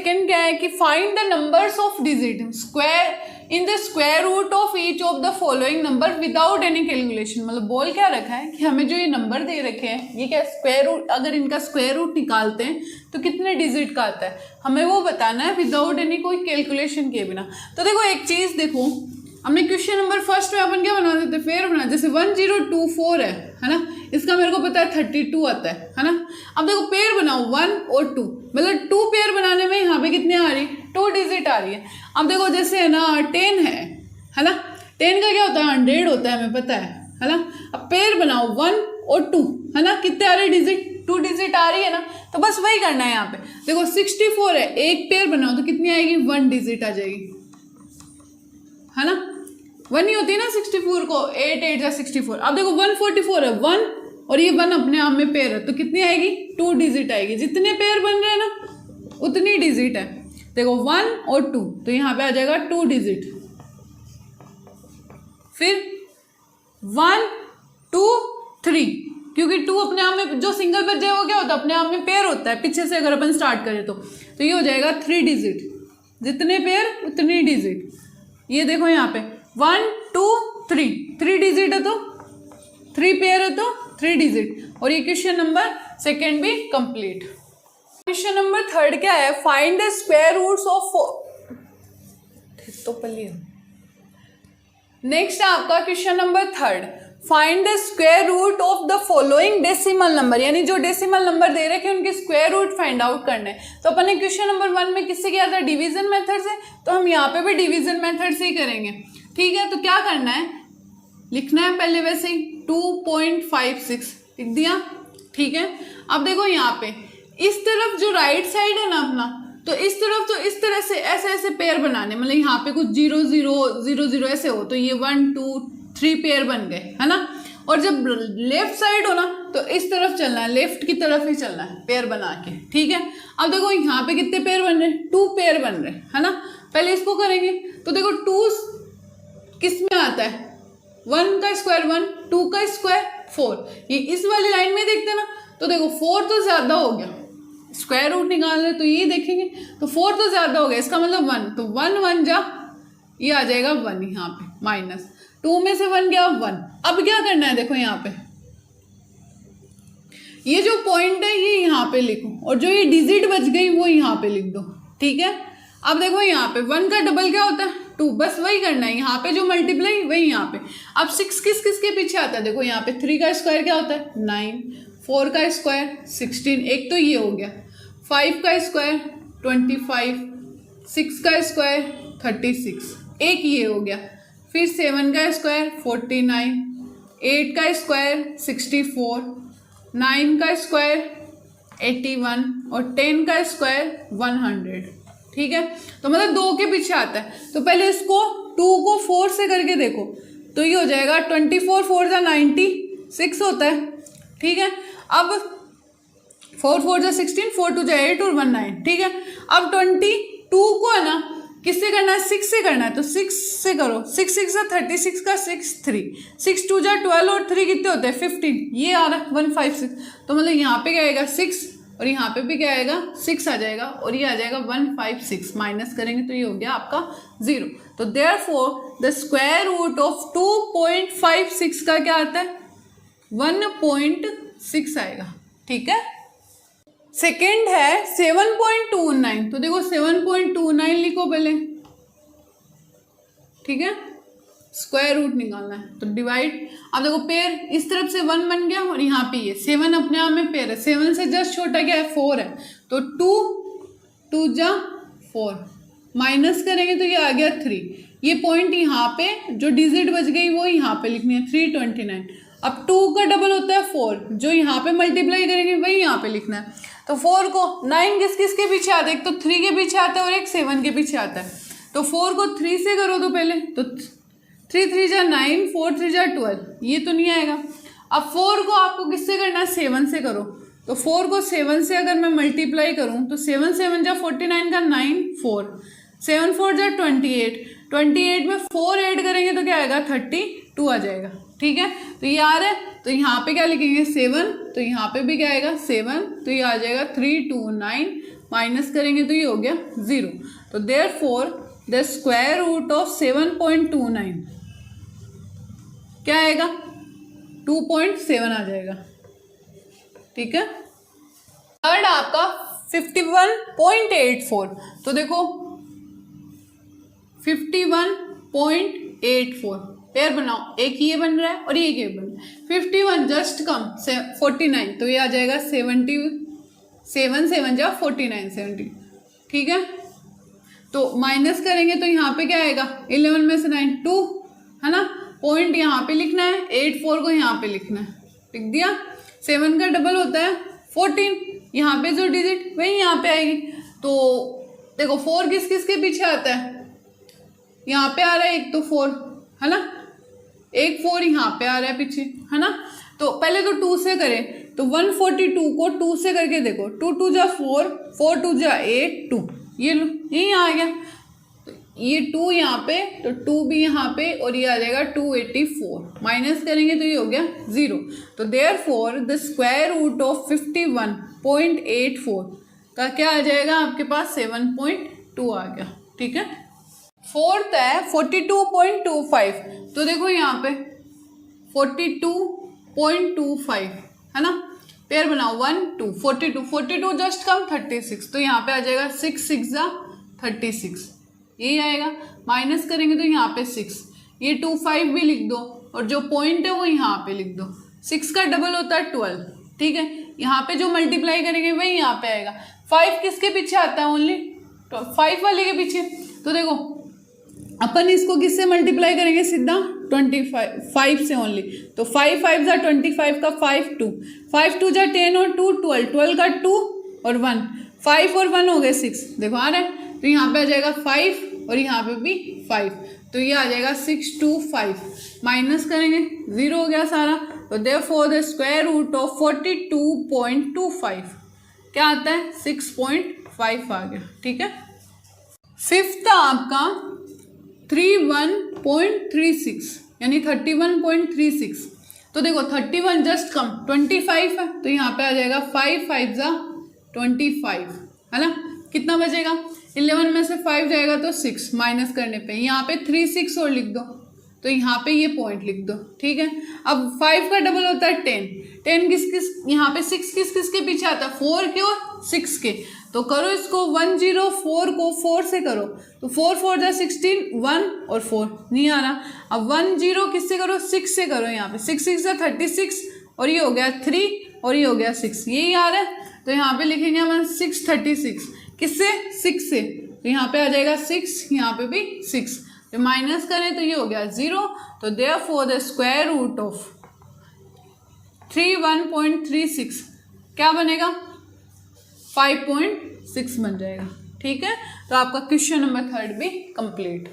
Second क्या है कि find the numbers of digit square in the square root of each of the following number without any calculation. मतलब बोल क्या रखा है कि हमें जो ये नंबर दे रखे हैं ये क्या स्क्वायर रूट, अगर इनका स्क्वायर रूट निकालते हैं तो कितने डिजिट का आता है हमें वो बताना है विदाउट एनी कोई कैलकुलेशन किए बिना। तो देखो एक चीज देखो, हमने क्वेश्चन नंबर फर्स्ट में अपन क्या बना देते पेयर बना, जैसे 1024 है ना, इसका मेरे को पता है 32 आता है ना। अब देखो पेयर बनाओ 1 और 2, मतलब 2 पेयर बनाने में यहाँ पे कितने आ रही 2 डिजिट आ रही है। अब देखो जैसे है ना 10 है ना, 10 का क्या होता है 100 होता है हमें पता है ना। अब पेयर बनाओ 1 और 2 है ना, कितने आ रहे डिजिट 2 डिजिट आ रही है ना, तो बस वही करना है यहाँ पे। देखो 64 है, एक पेयर बनाओ तो कितनी आएगी 1 डिजिट आ जाएगी है ना, 1 ही होती है ना 64 को, 8 8 या 64। अब देखो 144 है 1 और ये 1 अपने आप में पेयर है तो कितनी आएगी 2 डिजिट आएगी। जितने पेयर बन रहे हैं ना उतनी डिजिट है। देखो 1 और 2 तो यहाँ पे आ जाएगा 2 डिजिट, फिर 1 2 3 क्योंकि 2 अपने आप में जो सिंगल बच जाए वो क्या होता है अपने आप में पेयर होता है, पीछे से अगर अपन स्टार्ट करें तो ये हो जाएगा 3 डिजिट, जितने पेयर उतनी डिजिट। ये देखो यहाँ पे 1 2 3 3 डिजिट है तो 3 पेयर है तो 3 डिजिट। और ये क्वेश्चन नंबर सेकेंड भी कंप्लीट। क्वेश्चन नंबर थर्ड क्या है, find the square roots of तो पल्ली। नेक्स्ट है आपका question number third, find the square root of the following decimal number, यानी जो डेसिमल नंबर दे रखे हैं उनके स्क्वायर रूट फाइंड आउट करने हैं। तो अपन ने क्वेश्चन नंबर 1 में किससे किया था डिवीजन मेथड से, तो हम यहाँ पे भी डिवीजन मेथड से ही करेंगे। ठीक है, तो क्या करना है लिखना है पहले वैसे ही 2.56 लिख दिया। ठीक है, अब देखो यहाँ पे इस तरफ जो राइट साइड है ना अपना, तो इस तरफ तो इस तरह से ऐसे ऐसे पेयर बनाने, मतलब यहाँ पे कुछ 0 0 0 0 ऐसे हो तो ये 1 2 3 पेयर बन गए है ना। और जब लेफ्ट साइड हो ना तो इस तरफ चलना है, लेफ्ट की तरफ ही चलना है पेयर बना के। ठीक है, अब देखो यहाँ पे कितने पेयर बन रहे हैं 2 पेयर बन रहे हैं है ना। पहले इसको करेंगे तो देखो 2 किस में आता है 1 का स्क्वायर 1, 2 का स्क्वायर 4, ये इस वाली लाइन में देखते ना तो देखो 4 तो ज्यादा हो गया, स्क्वायर रूट निकाल रहे तो ये देखेंगे तो 4 तो ज्यादा हो गया, इसका मतलब 1, तो 1 1 जा ये आ जाएगा 1 यहाँ पे माइनस 2 में से 1 गया 1। अब क्या करना है देखो यहाँ पे ये जो पॉइंट है ये यहाँ पे लिखो और जो ये डिजिट बच गई वो यहाँ पे लिख दो। ठीक है, अब देखो यहाँ पे 1 का डबल क्या होता है 2, बस वही करना है, यहाँ पे जो मल्टीप्लाई वही यहाँ पे। अब 6 किस के पीछे आता है, देखो यहाँ पे 3 का स्क्वायर क्या होता है 9, 4 का स्क्वायर 16, एक तो ये हो गया, 5 का स्क्वायर 25, 6 का स्क्वायर 36, एक ये हो गया, फिर 7 का स्क्वायर 49, 8 का स्क्वायर 64, 9 का स्क्वायर 81 और 10 का स्क्वायर 100। ठीक है, तो मतलब 2 के पीछे आता है। तो पहले इसको 2 को 4 से करके देखो तो ये हो जाएगा 24 4 जा 96 होता है। ठीक है, अब 4 4 जा 16, 4 2 जा 8 और 1 9। ठीक है, अब 22 को है ना किससे करना है 6 से करना है तो 6 से करो, 6 6 जा 36 का 6 3, 6 2 जा 12 और 3 कितने होते हैं 15, ये आ रहा है 156। तो मतलब यहाँ पे क्या आएगा 6 और यहाँ पे भी क्या आएगा 6 आ जाएगा और ये आ जाएगा 156, माइनस करेंगे तो ये हो गया आपका 0। तो therefore the square root of 2.56 का क्या आता है 1.6 आएगा। ठीक है, सेकेंड है 7.29, तो देखो 7.29 लिखो पहले। ठीक है, स्क्वायर रूट निकालना है तो डिवाइड, अब देखो पेयर इस तरफ से 1 बन गया और यहाँ पे ये 7 अपने आप में पेयर है, 7 से जस्ट छोटा क्या है 4 है, तो 2 2 जा 4, माइनस करेंगे तो ये आ गया 3। ये पॉइंट यहाँ पे जो डिजिट बच गई वो यहाँ पे लिखनी है 329। अब 2 का डबल होता है 4, जो यहाँ पे मल्टीप्लाई करेंगे वही यहाँ पे लिखना है। तो 4 को 9 किस के पीछे आता है, एक तो 3 के पीछे आता है और एक 7 के पीछे आता है। तो 4 को 3 से करो तो पहले तो 3 3 जा 9, 4 3 जा 12, ये तो नहीं आएगा। अब 4 को आपको किससे करना है 7 से करो, तो 4 को 7 से अगर मैं मल्टीप्लाई करूँ तो 7 7 जा 49 का 9 4, 7 4 जा 28, 28 में 4 ऐड करेंगे तो क्या आएगा 32 आ जाएगा। ठीक है, तो ये आ रहा है तो यहाँ पे क्या लिखेंगे 7, तो यहाँ पे भी क्या आएगा 7, तो ये आ जाएगा 329 माइनस करेंगे तो ये हो गया 0। तो therefore the square root of 7.29 क्या आएगा, 2.7 आ जाएगा। ठीक है। थर्ड आपका 51.84। तो देखो 51.84 पेयर बनाओ, एक ये बन रहा है और एक ये बन रहा है। 51 जस्ट कम 49, तो ये आ जाएगा 77 7 जा 49 70। ठीक है। तो माइनस करेंगे तो यहाँ पे क्या आएगा, 11 में से 9 2 है ना, पॉइंट यहाँ पे लिखना है, 84 को यहाँ पे लिखना है, लिख दिया। 7 का डबल होता है 14, यहाँ पे जो डिजिट वही यहाँ पे आएगी। तो देखो 4 किस किस के पीछे आता है, यहाँ पे आ रहा है एक तो 4 है ना, एक 4 यहाँ पे आ रहा है पीछे है ना। तो पहले तो 2 से करें, तो 142 को 2 से करके देखो, 2 2 जा 4 4 2 जा 8 2, ये लो यही आ गया। तो ये 2 यहाँ पे, तो 2 भी यहाँ पे, और ये आ जाएगा 284। माइनस करेंगे तो ये हो गया 0। तो therefore the square root of 51.84 का क्या आ जाएगा आपके पास, 7.2 आ गया। ठीक है। फोर्थ है 42.25। तो देखो यहाँ पे 42.25 है ना, पेयर बनाओ 1 2 42 जस्ट कम 36, तो यहाँ पे आ जाएगा 6 6 जा 36, यही आएगा। माइनस करेंगे तो यहाँ पे 6, ये 25 भी लिख दो, और जो पॉइंट है वो यहाँ पे लिख दो। 6 का डबल होता है 12। ठीक है। यहाँ पे जो मल्टीप्लाई करेंगे वही यहाँ पे आएगा। 5 किसके पीछे आता है, ओनली 5 वाले के पीछे। तो देखो अपन इसको किससे मल्टीप्लाई करेंगे, सीधा 5 से ओनली। तो 5 5 जा 25 का 5 2 5 2 जा 10 और 2 12 12 का 2 और 1 5 और 1 हो गए 6। देखो आ रहा है, तो यहाँ पे आ जाएगा 5 और यहाँ पे भी 5, तो ये आ जाएगा 625। माइनस करेंगे 0 हो गया सारा। तो therefore the square root of 42.25 क्या आता है, 6.5 आ गया। ठीक है। फिफ्थ आपका 31.36 यानी 31.36। तो देखो 31 जस्ट कम 25 है, तो यहाँ पे आ जाएगा 5 5 जा 25 है ना। कितना बचेगा, 11 में से 5 जाएगा तो 6, माइनस करने पे यहाँ पे 3 6 और लिख दो, तो यहाँ पे ये पॉइंट लिख दो। ठीक है। अब 5 का डबल होता है 10 10 किस किस, यहाँ पे 6 किस किस के पीछे आता है, 4 के और 6 के। तो करो इसको 104 को 4 से करो, तो 4 4 जा 16 1 और 4 नहीं आ रहा। अब 10 किससे करो, 6 से करो, यहाँ पे 6 6 जा 36 और ये हो गया 3 और ये हो गया 6, यही आ रहा है। तो यहाँ पे लिखेंगे हम 636 किससे, 6 से, तो यहाँ पे आ जाएगा 6, यहाँ पे भी 6, तो माइनस करें तो ये हो गया 0। तो therefore the square root of 31.36 क्या बनेगा, 5.6 बन जाएगा। ठीक है। तो आपका क्वेश्चन नंबर 3 भी कंप्लीट।